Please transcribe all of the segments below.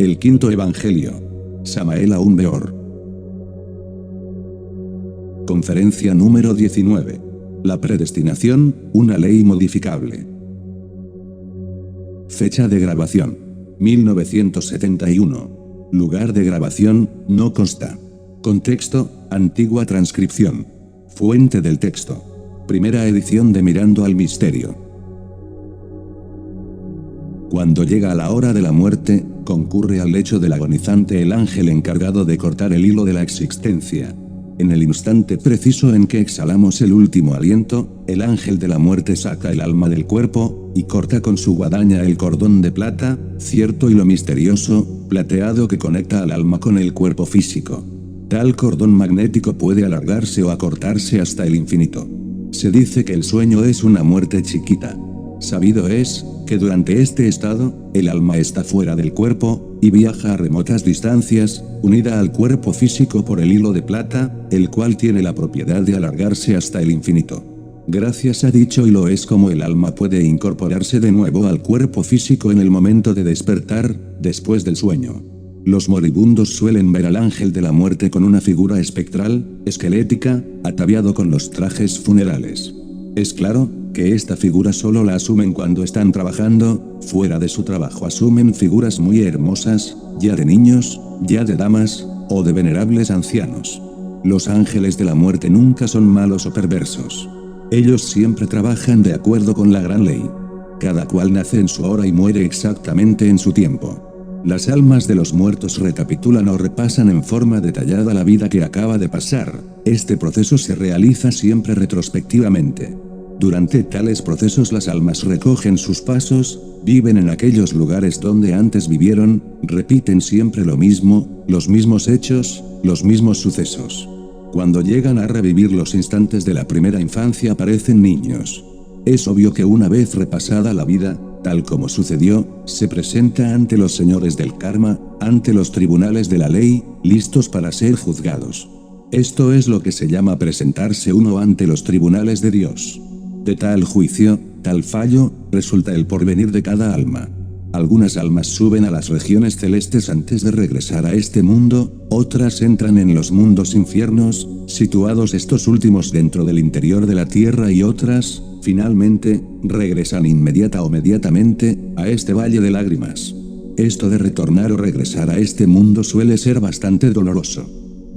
El quinto evangelio. Samael aún peor. Conferencia número 19. La predestinación, una ley modificable. Fecha de grabación: 1971. Lugar de grabación, no consta. Contexto: antigua transcripción. Fuente del texto: primera edición de Mirando al Misterio. Cuando llega la hora de la muerte, concurre al lecho del agonizante el ángel encargado de cortar el hilo de la existencia. En el instante preciso en que exhalamos el último aliento, el ángel de la muerte saca el alma del cuerpo, y corta con su guadaña el cordón de plata, cierto hilo misterioso, plateado que conecta al alma con el cuerpo físico. Tal cordón magnético puede alargarse o acortarse hasta el infinito. Se dice que el sueño es una muerte chiquita. Sabido es, que durante este estado, el alma está fuera del cuerpo, y viaja a remotas distancias, unida al cuerpo físico por el hilo de plata, el cual tiene la propiedad de alargarse hasta el infinito. Gracias a dicho hilo es como el alma puede incorporarse de nuevo al cuerpo físico en el momento de despertar, después del sueño. Los moribundos suelen ver al ángel de la muerte con una figura espectral, esquelética, ataviado con los trajes funerales. Es claro, que esta figura solo la asumen cuando están trabajando, fuera de su trabajo asumen figuras muy hermosas, ya de niños, ya de damas, o de venerables ancianos. Los ángeles de la muerte nunca son malos o perversos. Ellos siempre trabajan de acuerdo con la gran ley. Cada cual nace en su hora y muere exactamente en su tiempo. Las almas de los muertos recapitulan o repasan en forma detallada la vida que acaba de pasar. Este proceso se realiza siempre retrospectivamente. Durante tales procesos las almas recogen sus pasos, viven en aquellos lugares donde antes vivieron, repiten siempre lo mismo, los mismos hechos, los mismos sucesos. Cuando llegan a revivir los instantes de la primera infancia parecen niños. Es obvio que una vez repasada la vida, tal como sucedió, se presenta ante los señores del karma, ante los tribunales de la ley, listos para ser juzgados. Esto es lo que se llama presentarse uno ante los tribunales de Dios. De tal juicio, tal fallo, resulta el porvenir de cada alma. Algunas almas suben a las regiones celestes antes de regresar a este mundo, otras entran en los mundos infiernos, situados estos últimos dentro del interior de la tierra, y otras, finalmente, regresan inmediata o mediatamente, a este valle de lágrimas. Esto de retornar o regresar a este mundo suele ser bastante doloroso.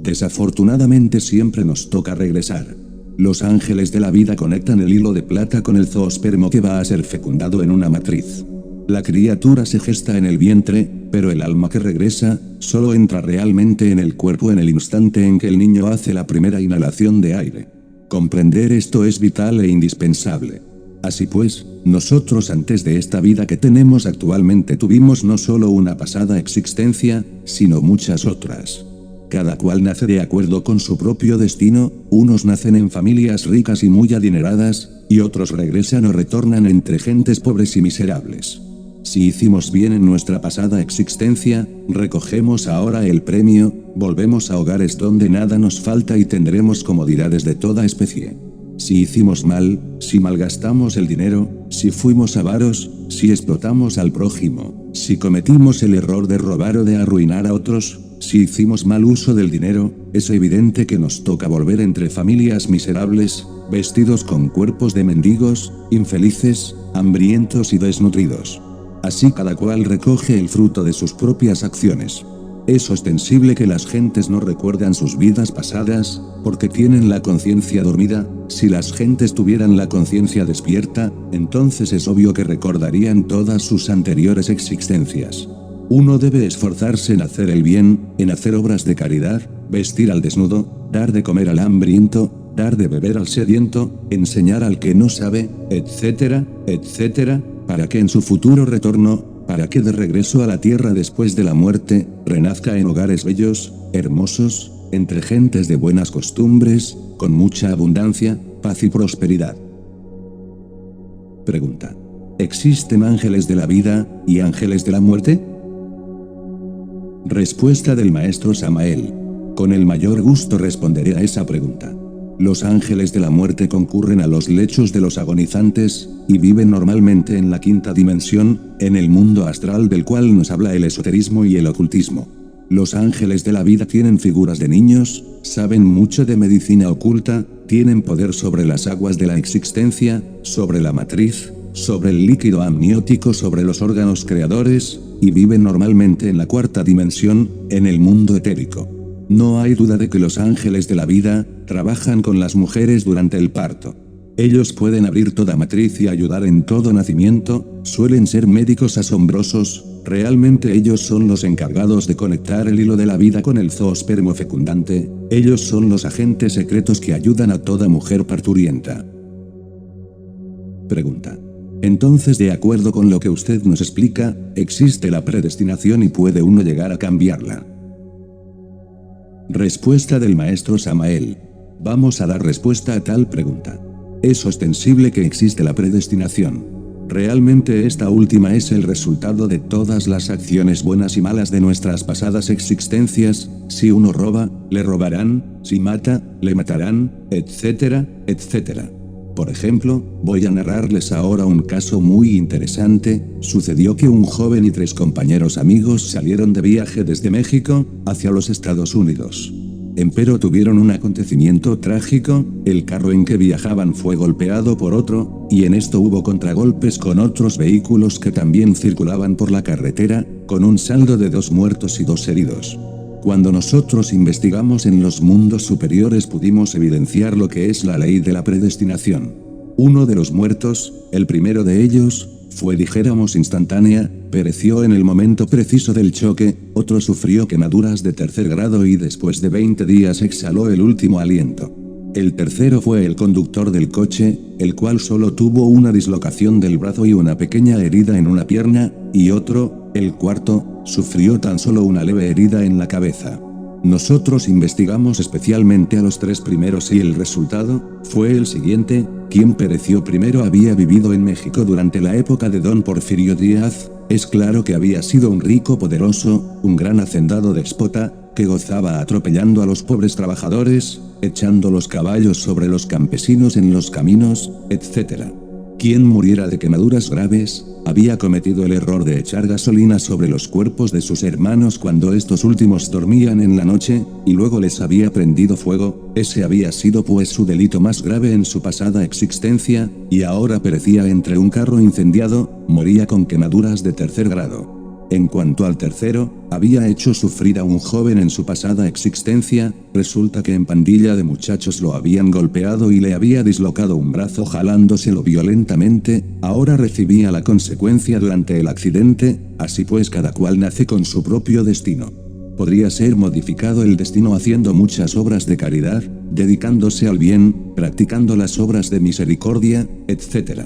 Desafortunadamente siempre nos toca regresar. Los ángeles de la vida conectan el hilo de plata con el zoospermo que va a ser fecundado en una matriz. La criatura se gesta en el vientre, pero el alma que regresa, solo entra realmente en el cuerpo en el instante en que el niño hace la primera inhalación de aire. Comprender esto es vital e indispensable. Así pues, nosotros antes de esta vida que tenemos actualmente tuvimos no solo una pasada existencia, sino muchas otras. Cada cual nace de acuerdo con su propio destino, unos nacen en familias ricas y muy adineradas, y otros regresan o retornan entre gentes pobres y miserables. Si hicimos bien en nuestra pasada existencia, recogemos ahora el premio, volvemos a hogares donde nada nos falta y tendremos comodidades de toda especie. Si hicimos mal, si malgastamos el dinero, si fuimos avaros, si explotamos al prójimo, si cometimos el error de robar o de arruinar a otros, si hicimos mal uso del dinero, es evidente que nos toca volver entre familias miserables, vestidos con cuerpos de mendigos, infelices, hambrientos y desnutridos. Así cada cual recoge el fruto de sus propias acciones. Es ostensible que las gentes no recuerdan sus vidas pasadas, porque tienen la conciencia dormida. Si las gentes tuvieran la conciencia despierta, entonces es obvio que recordarían todas sus anteriores existencias. Uno debe esforzarse en hacer el bien, en hacer obras de caridad, vestir al desnudo, dar de comer al hambriento, dar de beber al sediento, enseñar al que no sabe, etcétera, etcétera, para que en su futuro retorno, para que de regreso a la tierra después de la muerte, renazca en hogares bellos, hermosos, entre gentes de buenas costumbres, con mucha abundancia, paz y prosperidad. Pregunta: ¿existen ángeles de la vida y ángeles de la muerte? Respuesta del maestro Samael: con el mayor gusto responderé a esa pregunta. Los ángeles de la muerte concurren a los lechos de los agonizantes, y viven normalmente en la quinta dimensión, en el mundo astral del cual nos habla el esoterismo y el ocultismo. Los ángeles de la vida tienen figuras de niños, saben mucho de medicina oculta, tienen poder sobre las aguas de la existencia, sobre la matriz, sobre el líquido amniótico, sobre los órganos creadores, y viven normalmente en la cuarta dimensión, en el mundo etérico. No hay duda de que los ángeles de la vida trabajan con las mujeres durante el parto. Ellos pueden abrir toda matriz y ayudar en todo nacimiento, suelen ser médicos asombrosos, realmente ellos son los encargados de conectar el hilo de la vida con el zoospermo fecundante, ellos son los agentes secretos que ayudan a toda mujer parturienta. Pregunta. Entonces, de acuerdo con lo que usted nos explica, existe la predestinación y puede uno llegar a cambiarla. Respuesta del maestro Samael. Vamos a dar respuesta a tal pregunta. Es ostensible que existe la predestinación. Realmente esta última es el resultado de todas las acciones buenas y malas de nuestras pasadas existencias. Si uno roba, le robarán, si mata, le matarán, etcétera, etcétera. Por ejemplo, voy a narrarles ahora un caso muy interesante. Sucedió que un joven y 3 compañeros amigos salieron de viaje desde México hacia los Estados Unidos. Empero tuvieron un acontecimiento trágico, el carro en que viajaban fue golpeado por otro, y en esto hubo contragolpes con otros vehículos que también circulaban por la carretera, con un saldo de 2 muertos y 2 heridos. Cuando nosotros investigamos en los mundos superiores pudimos evidenciar lo que es la ley de la predestinación. Uno de los muertos, el primero de ellos, fue dijéramos instantánea, pereció en el momento preciso del choque, otro sufrió quemaduras de 3er grado y después de 20 días exhaló el último aliento. El tercero fue el conductor del coche, el cual solo tuvo una dislocación del brazo y una pequeña herida en una pierna, y otro, el cuarto, sufrió tan solo una leve herida en la cabeza. Nosotros investigamos especialmente a los 3 primeros y el resultado fue el siguiente. Quien pereció primero había vivido en México durante la época de Don Porfirio Díaz. Es claro que había sido un rico poderoso, un gran hacendado déspota, que gozaba atropellando a los pobres trabajadores, echando los caballos sobre los campesinos en los caminos, etc. Quien muriera de quemaduras graves, había cometido el error de echar gasolina sobre los cuerpos de sus hermanos cuando estos últimos dormían en la noche, y luego les había prendido fuego. Ese había sido pues su delito más grave en su pasada existencia, y ahora perecía entre un carro incendiado, moría con quemaduras de 3er grado. En cuanto al tercero, había hecho sufrir a un joven en su pasada existencia, resulta que en pandilla de muchachos lo habían golpeado y le había dislocado un brazo jalándoselo violentamente, ahora recibía la consecuencia durante el accidente, así pues cada cual nace con su propio destino. Podría ser modificado el destino haciendo muchas obras de caridad, dedicándose al bien, practicando las obras de misericordia, etc.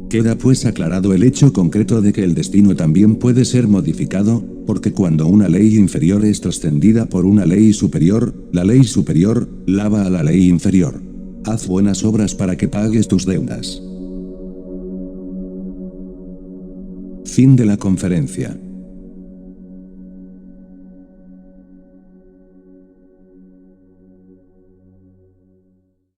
Queda pues aclarado el hecho concreto de que el destino también puede ser modificado, porque cuando una ley inferior es trascendida por una ley superior, la ley superior lava a la ley inferior. Haz buenas obras para que pagues tus deudas. Fin de la conferencia.